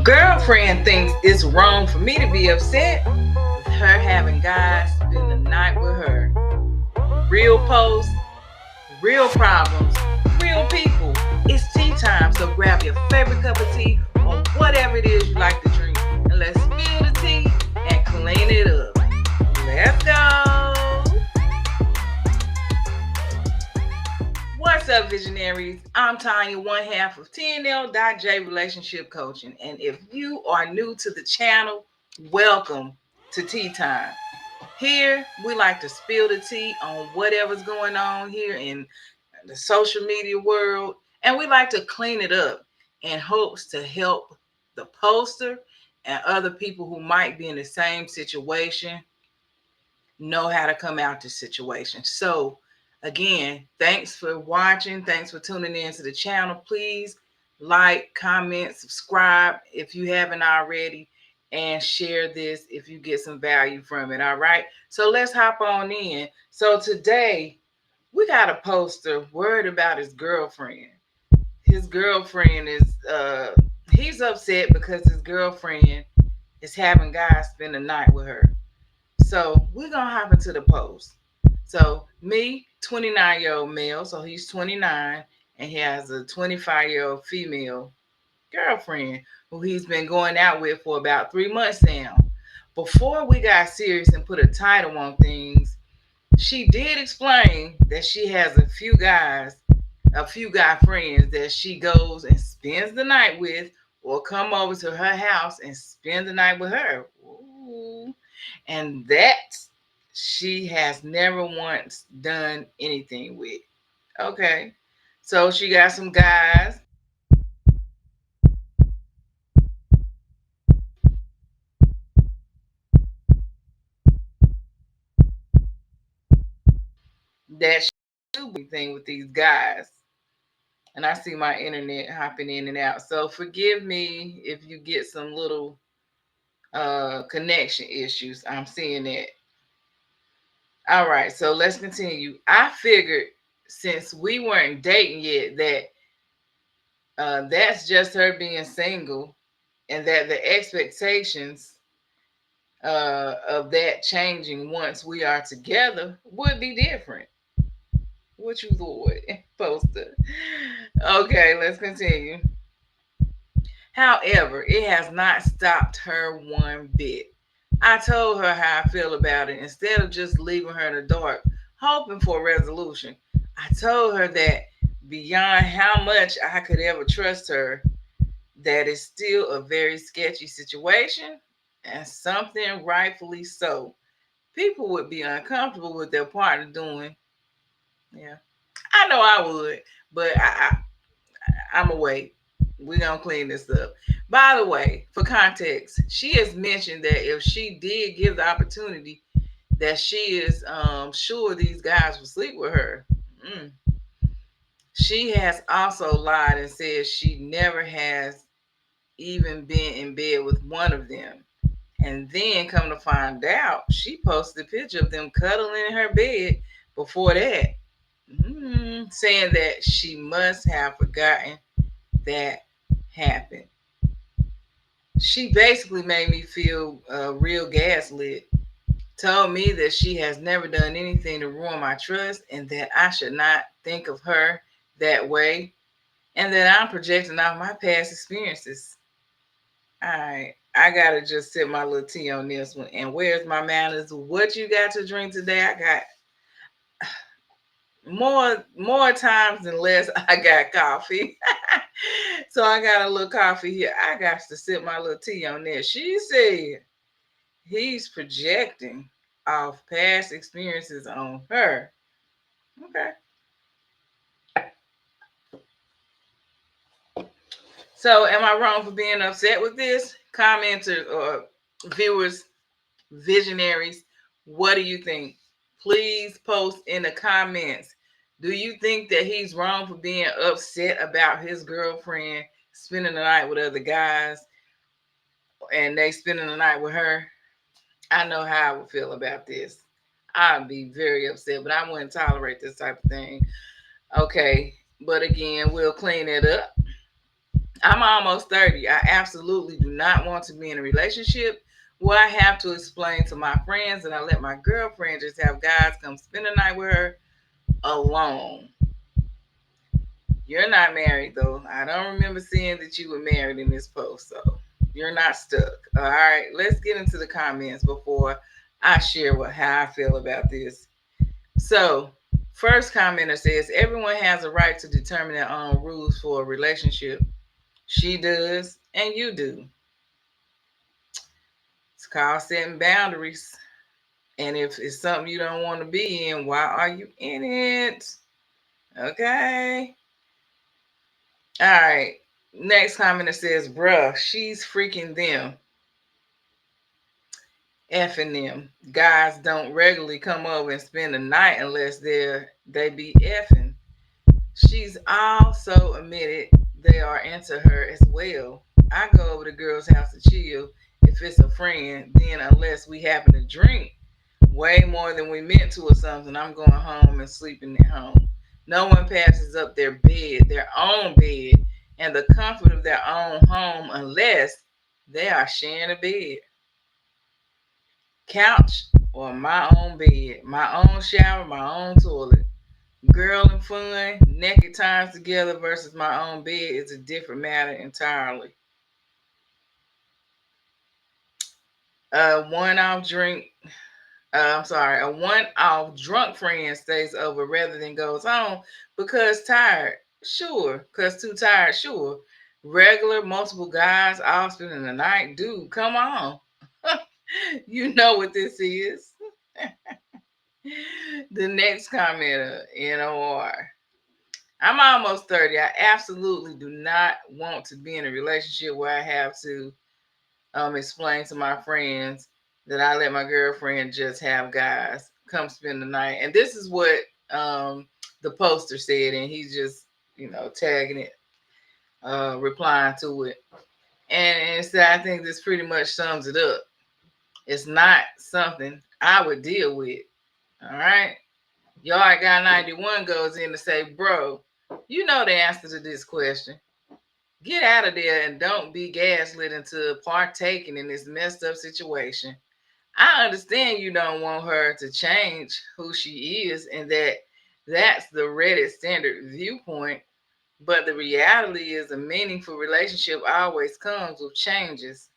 Girlfriend thinks it's wrong for me to be upset with her having guys spend the night with her. Real posts, real problems, real people. It's tea time, so grab your favorite cup of tea or whatever it is you like to drink and let's spill the tea and clean it up. Let's go. What's up, Visionaries? I'm Tanya, one half of TNL.J Relationship Coaching. And if you are new to the channel, welcome to Tea Time. Here, we like to spill the tea on whatever's going on here in the social media world. And we like to clean it up in hopes to help the poster and other people who might be in the same situation know how to come out this situation. So again, thanks for watching. Thanks for tuning in to the channel. Please like, comment, subscribe if you haven't already, and share this if you get some value from it. All right. So let's hop on in. So today we got a poster worried about his girlfriend. His girlfriend is he's upset because his girlfriend is having guys spend the night with her. So we're gonna hop into the post. So me, 29-year-old male, so he's 29, and he has a 25-year-old female girlfriend who he's been going out with for about 3 months now. Before we got serious and put a title on things, she did explain that she has a few guy friends that she goes and spends the night with or come over to her house and spend the night with her. Ooh. And that she has never once done anything with. Okay. So she got some guys that she do anything with these guys. And I see my internet hopping in and out. So forgive me if you get some little connection issues. I'm seeing that. All right, so let's continue. I figured since we weren't dating yet that that's just her being single, and that the expectations of that changing once we are together would be different. What you thought, poster? Okay, let's continue. However, it has not stopped her one bit. I told her how I feel about it instead of just leaving her in the dark, hoping for a resolution. I told her that beyond how much I could ever trust her, that is still a very sketchy situation and something rightfully so. People would be uncomfortable with their partner doing. Yeah, I know I would, but I'm away. We're gonna clean this up. By the way, for context, she has mentioned that if she did give the opportunity, that she is sure these guys will sleep with her. Mm. She has also lied and said she never has even been in bed with one of them. And then come to find out, she posted a picture of them cuddling in her bed before that, saying that she must have forgotten that happened. She basically made me feel real gaslit. Told me that she has never done anything to ruin my trust and that I should not think of her that way and that I'm projecting off my past experiences. All right, I gotta just sip my little tea on this one. And where's my manners? What you got to drink today? I got more times than less. I got coffee. So I got a little coffee here. I got to sip my little tea on this. She said he's projecting off past experiences on her. Okay. So am I wrong for being upset with this? Commenters or viewers, visionaries, what do you think? Please post in the comments. Do you think that he's wrong for being upset about his girlfriend spending the night with other guys and they spending the night with her? I know how I would feel about this. I'd be very upset, but I wouldn't tolerate this type of thing. Okay, but again, we'll clean it up. I'm almost 30. I absolutely do not want to be in a relationship where I have to explain to my friends that I let my girlfriend just have guys come spend the night with her alone. You're not married though. I don't remember seeing that you were married in this post, so you're not stuck. All right, let's get into the comments before I share how I feel about this. So, first commenter says everyone has a right to determine their own rules for a relationship. She does, and you do. It's called setting boundaries. And if it's something you don't want to be in, why are you in it? Okay. All right. Next comment that says, bruh, she's freaking them. Effing them. Guys don't regularly come over and spend the night unless they be effing. She's also admitted they are into her as well. I go over to girl's house to chill if it's a friend, then unless we happen to drink way more than we meant to or something, I'm going home and sleeping at home. No one passes up their own bed, and the comfort of their own home unless they are sharing a bed, couch, or my own bed, my own shower, my own toilet. Girl and fun, naked times together versus my own bed is a different matter entirely. One off drink a one-off drunk friend stays over rather than goes home because tired. Sure, because too tired. Sure. Regular, multiple guys all spending the night. Dude, come on. You know what this is. The next commenter, NOR. I'm almost 30. I absolutely do not want to be in a relationship where I have to explain to my friends that I let my girlfriend just have guys come spend the night. And this is what the poster said, and he's just, tagging it, replying to it. And so I think this pretty much sums it up. It's not something I would deal with. All right. Y'all got 91 goes in to say, bro, you know the answer to this question. Get out of there and don't be gaslit into partaking in this messed up situation. I understand you don't want her to change who she is and that's the Reddit standard viewpoint, but the reality is a meaningful relationship always comes with changes.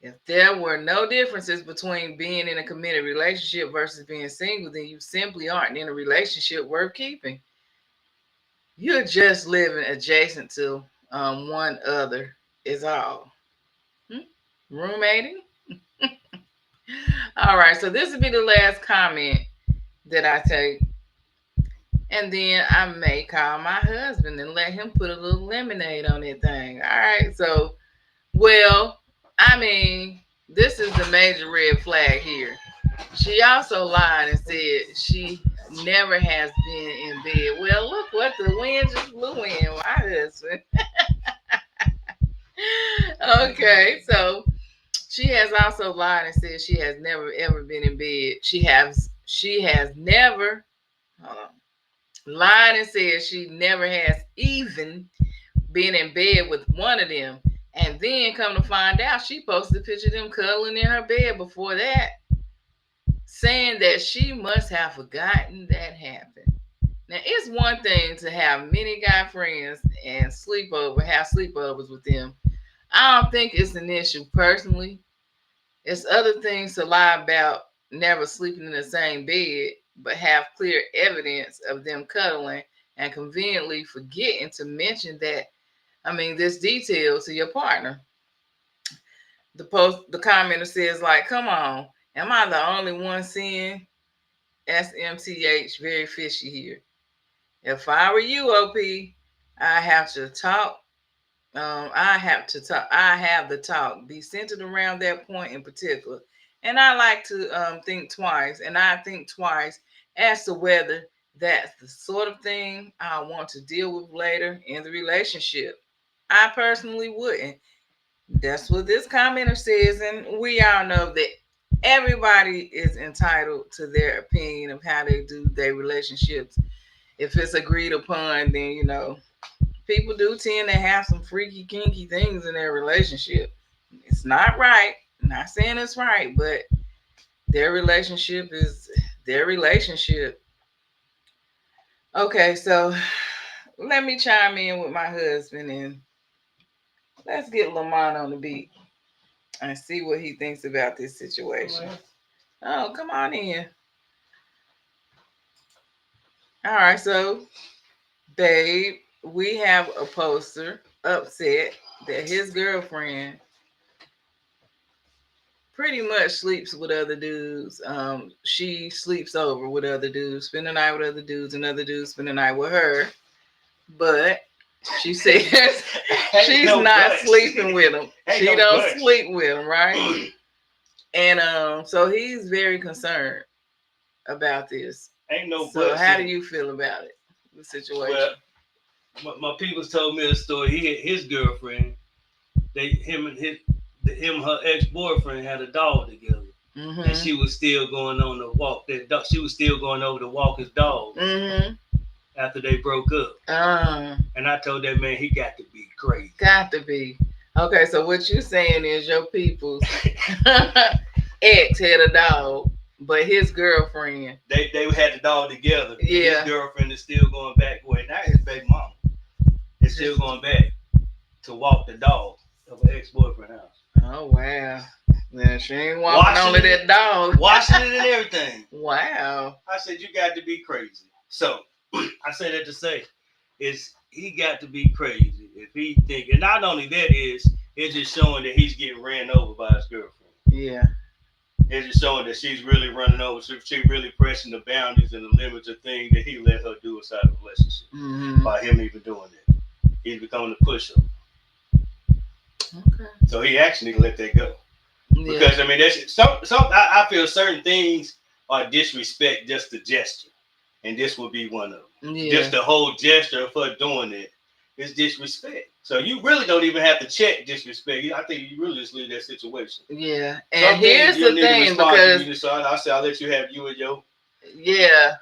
If there were no differences between being in a committed relationship versus being single, then you simply aren't in a relationship worth keeping. You're just living adjacent to one other, is all. Hmm? Roommating? All right, so this will be the last comment that I take. And then I may call my husband and let him put a little lemonade on that thing. All right, so, well, I mean, this is the major red flag here. She also lied and said she never has been in bed. Well, look what the wind just blew in. My husband. Okay, so she has also lied and said she has never ever been in bed. She has never hold on, lied and said she never has even been in bed with one of them. And then come to find out, she posted a picture of them cuddling in her bed before that, saying that she must have forgotten that happened. Now, it's one thing to have many guy friends and have sleepovers with them. I don't think it's an issue personally. It's other things to lie about never sleeping in the same bed, but have clear evidence of them cuddling and conveniently forgetting to mention this detail to your partner. The commenter says, like, come on, am I the only one seeing SMTH very fishy here? If I were you, OP, I have to talk. I have to talk. I have the talk. Be centered around that point in particular. And I like to think twice. And I think twice as to whether that's the sort of thing I want to deal with later in the relationship. I personally wouldn't. That's what this commenter says. And we all know that everybody is entitled to their opinion of how they do their relationships. If it's agreed upon, then people do tend to have some freaky, kinky things in their relationship. It's not right. I'm not saying it's right, but their relationship is their relationship. Okay, so let me chime in with my husband and let's get Lamont on the beat and see what he thinks about this situation. Oh, come on in. All right, so babe, we have a poster upset that his girlfriend pretty much sleeps with other dudes. She sleeps over with other dudes, spend the night with other dudes, and other dudes spend the night with her. But she says she's not sleeping with him. She don't sleep with him, right? And so he's very concerned about this. Ain't no so how do you feel about it? The situation. Well, my people told me a story. He had his girlfriend. Him and her ex-boyfriend had a dog together. Mm-hmm. And she was still going on the walk. She was still going over to walk his dog. Mm-hmm. After they broke up. And I told that man he got to be crazy. Got to be. Okay, so what you saying is your people's ex had a dog, but his girlfriend. They had the dog together. Yeah. His girlfriend is still going back. Well, not his baby mama. Is still going back to walk the dog of an ex-boyfriend house. Oh, wow. Then she ain't walking only that dog. Washing it and everything. Wow. I said, you got to be crazy. So, I say that to say, he got to be crazy if he think, and not only that it's just showing that he's getting ran over by his girlfriend. Yeah. It's just showing that she's really running over. She's really pressing the boundaries and the limits of things that he let her do inside the relationship. Mm-hmm. By him even doing that. He's becoming a pushover. Okay. So he actually let that go. Yeah. Because, I mean, I feel certain things are disrespect, just the gesture. And this would be one of them. Yeah. Just the whole gesture of her doing it is disrespect. So you really don't even have to check disrespect. I think you really just leave that situation. Yeah. And here's the thing, because I say I'll let you have you and your. Yeah.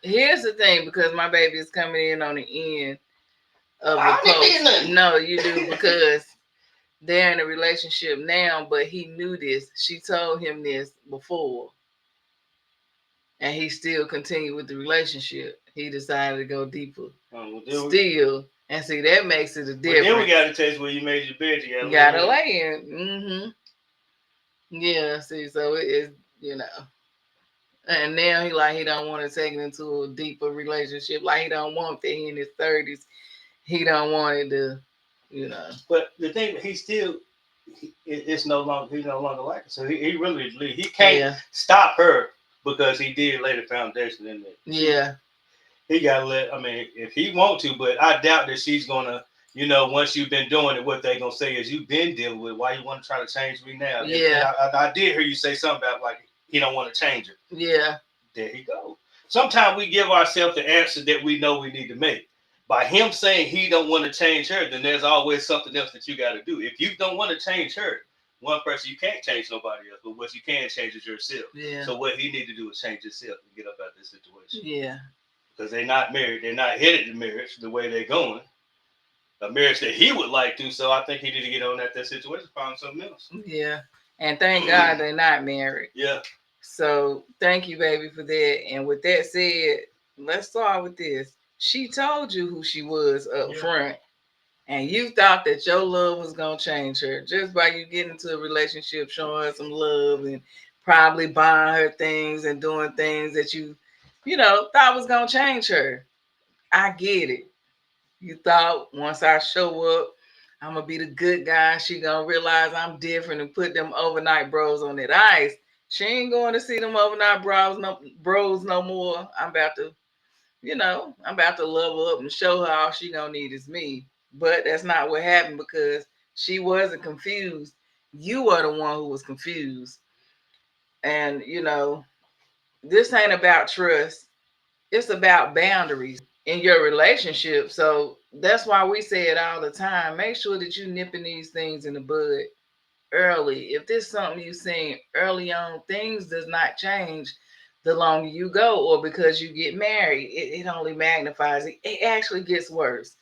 Here's the thing, because my baby is coming in on the end of the post. No, you do, because they're in a relationship now, but he knew this. She told him this before. And he still continued with the relationship. He decided to go deeper. Still. And see, that makes it a difference. Then we got a test where you made your bed. You gotta lay in. Mm-hmm. Yeah, see, so it is, And now he don't want to take it into a deeper relationship. Like, he don't want that in his 30s. He don't want it to, But the thing, he's no longer like it. So he really, he can't stop her because he did lay the foundation in there. Yeah. He got to if he want to, but I doubt that she's going to, once you've been doing it, what they going to say is you've been dealing with, why you want to try to change me now? Yeah. And I did hear you say something about, like, he don't want to change her. Yeah. There he go. Sometimes we give ourselves the answer that we know we need to make. By him saying he don't want to change her, then there's always something else that you got to do. If you don't want to change her, one person, you can't change nobody else, but what you can change is yourself. Yeah. So what he need to do is change himself and get up out of this situation. Yeah. Because they're not married. They're not headed to marriage the way they're going. A marriage that he would like to. So I think he need to get on that situation, find something else. Yeah. And thank God they're not married. Yeah. So thank you, baby, for that. And with that said, let's start with this. She told you who she was up front. And you thought that your love was going to change her just by you getting into a relationship, showing her some love and probably buying her things and doing things that you thought was going to change her. I get it. You thought once I show up, I'm going to be the good guy. She going to realize I'm different and put them overnight bros on that ice. She ain't going to see them overnight bros no more. I'm about to level up and show her all she going to need is me. But that's not what happened, because she wasn't confused. You are the one who was confused. And, this ain't about trust. It's about boundaries in your relationship. So that's why we say it all the time. Make sure that you nipping these things in the bud early. If this is something you seen early on, things does not change the longer you go, or because you get married. It only magnifies it. It actually gets worse.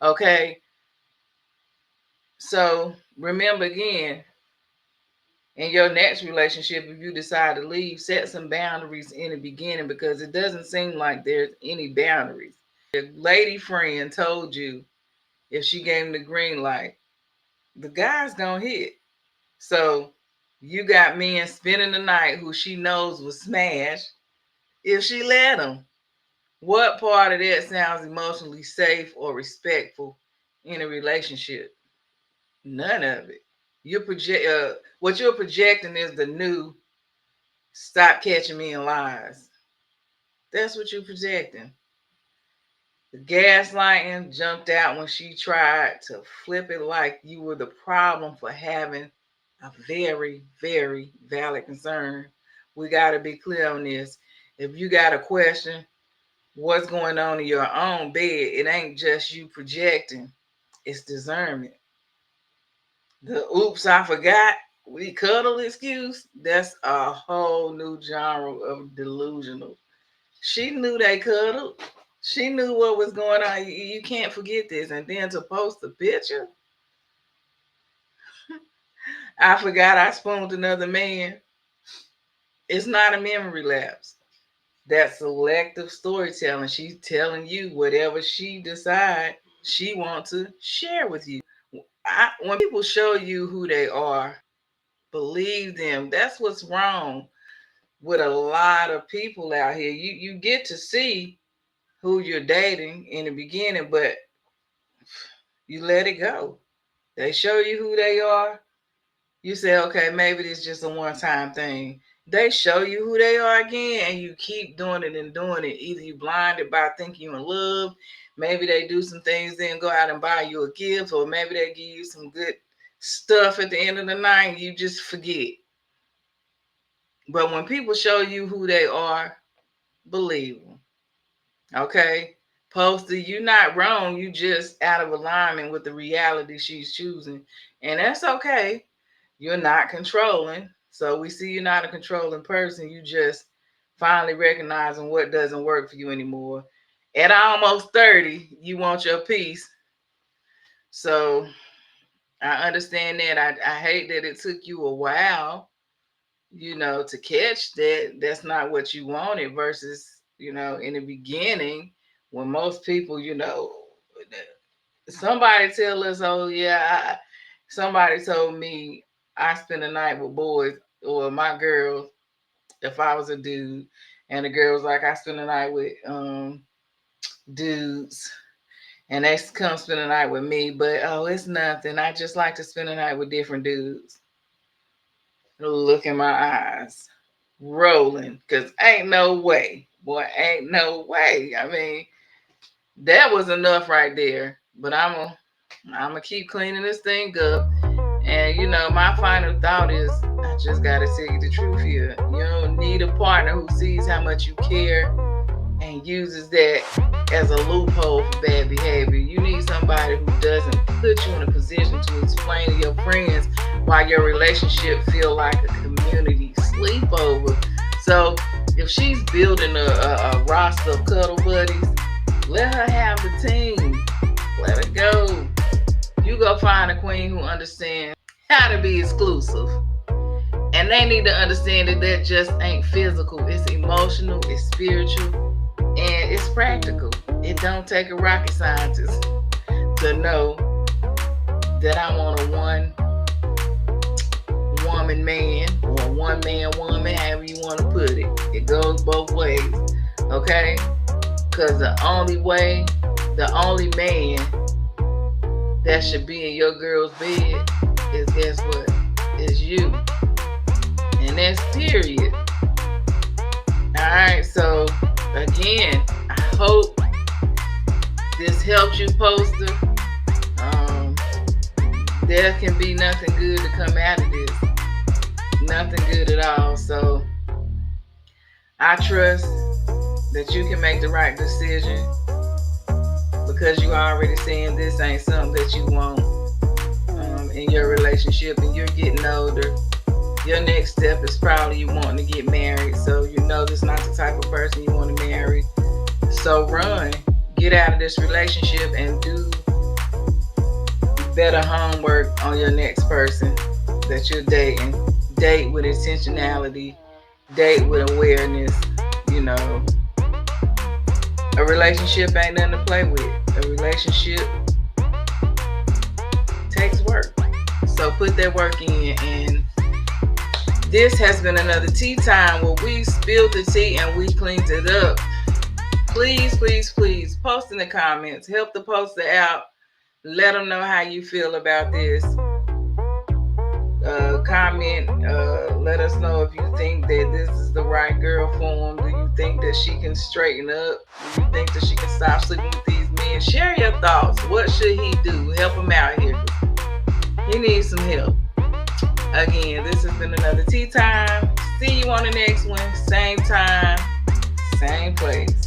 Okay? So remember again, in your next relationship, if you decide to leave, set some boundaries in the beginning, because it doesn't seem like there's any boundaries. Your lady friend told you if she gave him the green light, the guy's gonna hit. So you got men spending the night who she knows will smash if she let them. What part of that sounds emotionally safe or respectful in a relationship? None of it. What you're projecting is the new stop catching me in lies. That's what you're projecting. The gaslighting jumped out when she tried to flip it like you were the problem for having a very, very valid concern. We got to be clear on this. If you got a question, what's going on in your own bed, it ain't just you projecting, it's discernment. The oops, I forgot, we cuddle excuse, that's a whole new genre of delusional. She knew they cuddled. She knew what was going on. You can't forget this. And then to post a picture, I forgot I spooned another man. It's not a memory lapse. That's selective storytelling. She's telling you whatever she decides she wants to share with you. When people show you who they are, believe them. That's what's wrong with a lot of people out here. You get to see who you're dating in the beginning, but you let it go. They show you who they are. You say, okay, maybe it's just a one-time thing. They show you who they are again, and you keep doing it and doing it. Either you blinded by thinking you're in love, maybe they do some things, then go out and buy you a gift, or maybe they give you some good stuff at the end of the night, and you just forget. But when people show you who they are, believe them. Okay? Poster, you're not wrong. You just out of alignment with the reality she's choosing. And that's okay. You're not controlling. So we see you're not a controlling person. You just finally recognizing what doesn't work for you anymore. At almost 30, you want your peace. So I understand that. I hate that it took you a while, to catch that that's not what you wanted versus, in the beginning when most people, somebody tell us, oh yeah, somebody told me I spend the night with boys or my girls if I was a dude, and the girl was like, I spend the night with dudes, and they come spend the night with me, but oh, it's nothing. I just like to spend the night with different dudes. Look in my eyes, rolling, because ain't no way, boy, ain't no way. I mean, that was enough right there. But I'm gonna keep cleaning this thing up. And my final thought is, I just gotta tell you the truth here. You don't need a partner who sees how much you care and uses that as a loophole for bad behavior. You need somebody who doesn't put you in a position to explain to your friends why your relationship feel like a community sleepover. So if she's building a roster of cuddle buddies, let her have the team. Let her go. You go find a queen who understands how to be exclusive. And they need to understand that just ain't physical. It's emotional, it's spiritual, and it's practical. It don't take a rocket scientist to know that I want a one woman man or a one man woman, however you want to put it. It goes both ways. Okay? Because the only man that should be in your girl's bed is, guess what? Is you. And that's period. Alright, so again, I hope this helps you, poster. There can be nothing good to come out of this. Nothing good at all. So I trust that you can make the right decision, because you already saying this ain't something that you want in your relationship, and you're getting older. Your next step is probably you wanting to get married. So this is not the type of person you want to marry. So run. Get out of this relationship and do better homework on your next person that you're dating. Date with intentionality, date with awareness. You know, a relationship ain't nothing to play with. A relationship takes work. So put that work in. And this has been another tea time where we spilled the tea and we cleaned it up. Please, please, please post in the comments. Help the poster out. Let them know how you feel about this. Comment. Let us know if you think that this is the right girl for him. Do you think that she can straighten up? Do you think that she can stop sleeping with these men? Share your thoughts. What should he do? Help him out here. He needs some help. Again, this has been another tea time. See you on the next one. Same time, same place.